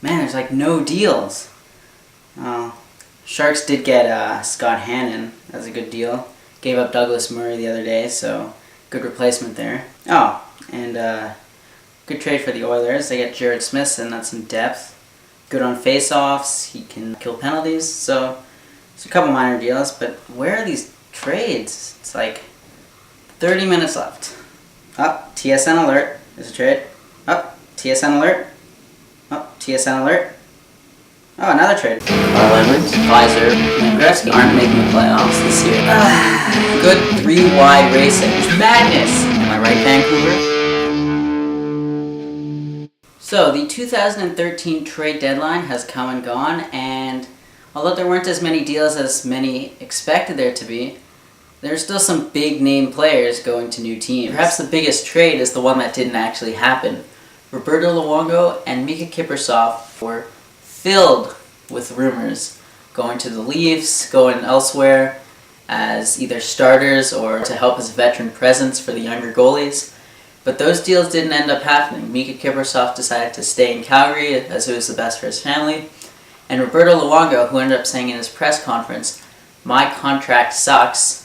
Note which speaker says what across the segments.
Speaker 1: Man, there's like no deals. Sharks did get Scott Hannon. That's a good deal. Gave up Douglas Murray the other day, so good replacement there. Oh, and good trade for the Oilers. They get Jared Smithson. That's some depth. Good on face-offs. He can kill penalties. So it's a couple minor deals, but where are these trades? It's like 30 minutes left. Oh, TSN alert. There's a trade. Oh, TSN alert. Oh, TSN alert. Oh, another trade. Lemons, Pfizer, and Gretzky aren't making the playoffs this year. Good 3-wide racing. Madness! Am I right, Vancouver? So, the 2013 trade deadline has come and gone, and although there weren't as many deals as many expected there to be, there are still some big name players going to new teams. Perhaps the biggest trade is the one that didn't actually happen. Roberto Luongo and Mika Kiprusoff were filled with rumors going to the Leafs, going elsewhere as either starters or to help as veteran presence for the younger goalies. But those deals didn't end up happening. Mika Kiprusoff decided to stay in Calgary as it was the best for his family. And Roberto Luongo, who ended up saying in his press conference, "My contract sucks,"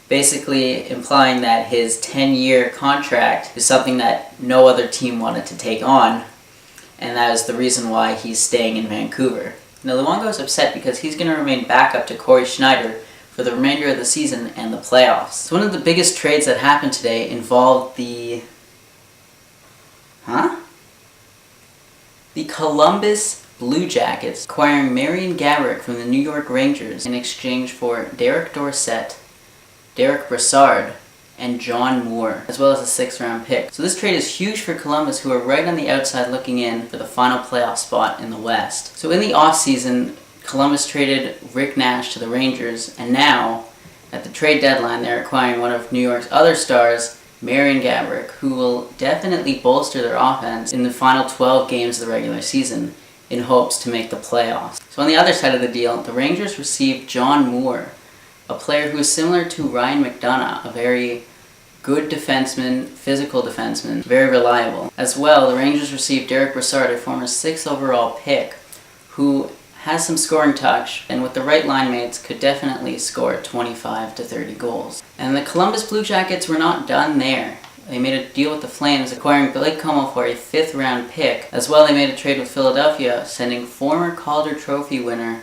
Speaker 1: basically implying that his 10-year contract is something that no other team wanted to take on, and that is the reason why he's staying in Vancouver. Now, Luongo is upset because he's going to remain backup to Corey Schneider for the remainder of the season and the playoffs. So one of the biggest trades that happened today involved the Columbus Blue Jackets acquiring Marian Gaborik from the New York Rangers in exchange for Derek Dorsett, Derek Brassard, and John Moore, as well as a 6th-round pick. So this trade is huge for Columbus, who are right on the outside looking in for the final playoff spot in the West. So in the offseason, Columbus traded Rick Nash to the Rangers, and now, at the trade deadline, they're acquiring one of New York's other stars, Marian Gaborik, who will definitely bolster their offense in the final 12 games of the regular season in hopes to make the playoffs. So on the other side of the deal, the Rangers received John Moore, a player who is similar to Ryan McDonough, a very good defenseman, physical defenseman, very reliable. As well, the Rangers received Derek Brassard, a former 6th overall pick, who has some scoring touch, and with the right line mates could definitely score 25 to 30 goals. And the Columbus Blue Jackets were not done there. They made a deal with the Flames, acquiring Blake Como for a 5th-round pick. As well, they made a trade with Philadelphia, sending former Calder Trophy winner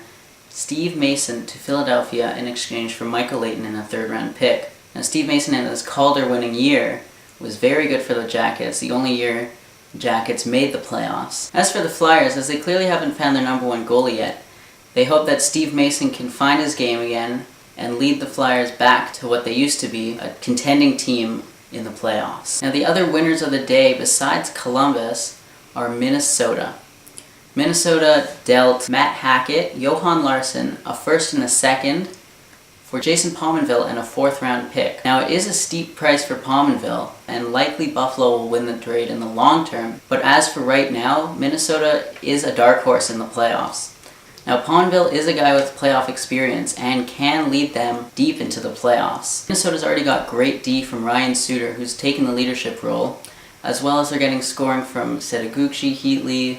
Speaker 1: Steve Mason to Philadelphia in exchange for Michael Leighton and a 3rd-round pick. Now, Steve Mason in his Calder-winning year was very good for the Jackets, the only year Jackets made the playoffs. As for the Flyers, as they clearly haven't found their number 1 goalie yet, they hope that Steve Mason can find his game again and lead the Flyers back to what they used to be, a contending team in the playoffs. Now, the other winners of the day, besides Columbus, are Minnesota. Minnesota dealt Matt Hackett, Johan Larsson, a 1st and a 2nd, for Jason Pominville and a 4th-round pick. Now, it is a steep price for Pominville, and likely Buffalo will win the trade in the long term, but as for right now, Minnesota is a dark horse in the playoffs. Now, Pominville is a guy with playoff experience and can lead them deep into the playoffs. Minnesota's already got great D from Ryan Suter, who's taken the leadership role, as well as they're getting scoring from Setaguchi, Heatley,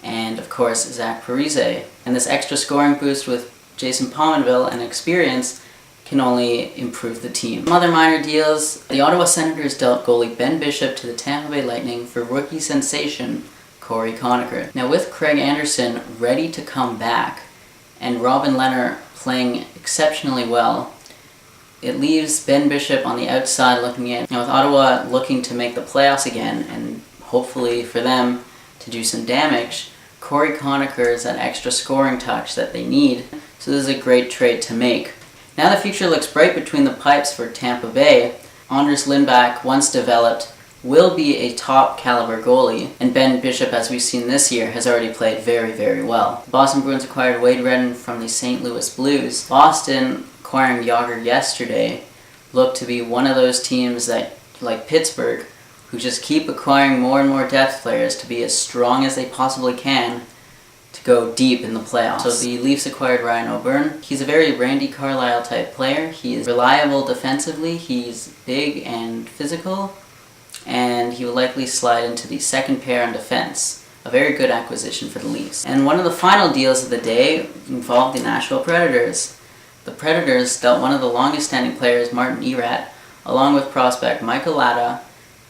Speaker 1: and of course Zach Parise. And this extra scoring boost with Jason Pominville and experience can only improve the team. Some other minor deals, the Ottawa Senators dealt goalie Ben Bishop to the Tampa Bay Lightning for rookie sensation Corey Conacher. Now, with Craig Anderson ready to come back and Robin Lehner playing exceptionally well, it leaves Ben Bishop on the outside looking in. Now, with Ottawa looking to make the playoffs again, and hopefully for them to do some damage, Corey Conacher is that extra scoring touch that they need, so this is a great trade to make. Now the future looks bright between the pipes for Tampa Bay. Anders Lindback, once developed, will be a top caliber goalie, and Ben Bishop, as we've seen this year, has already played very, very well. The Boston Bruins acquired Wade Redden from the St. Louis Blues. Boston, acquiring Yager yesterday, looked to be one of those teams that, like Pittsburgh, who just keep acquiring more and more depth players to be as strong as they possibly can to go deep in the playoffs. So the Leafs acquired Ryan O'Byrne. He's a very Randy Carlyle type player. He is reliable defensively, he's big and physical, and he will likely slide into the second pair on defense a very good acquisition for the Leafs. And one of the final deals of the day involved the Nashville Predators. The Predators dealt one of the longest-standing players, Martin Erat, along with prospect Michael Latta,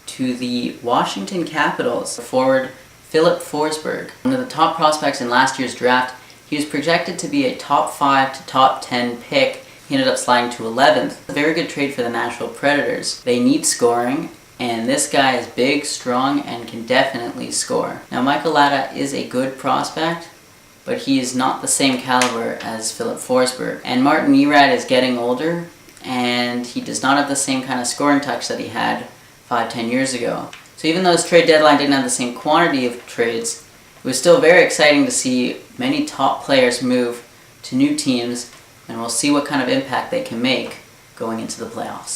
Speaker 1: to the Washington Capitals, forward Philip Forsberg. One of the top prospects in last year's draft, he was projected to be a top 5 to top 10 pick. He ended up sliding to 11th. A very good trade for the Nashville Predators. They need scoring, and this guy is big, strong, and can definitely score. Now, Michael Latta is a good prospect, but he is not the same caliber as Philip Forsberg. And Martin Erat is getting older, and he does not have the same kind of scoring touch that he had 5-10 years ago. So even though his trade deadline didn't have the same quantity of trades, it was still very exciting to see many top players move to new teams, and we'll see what kind of impact they can make going into the playoffs.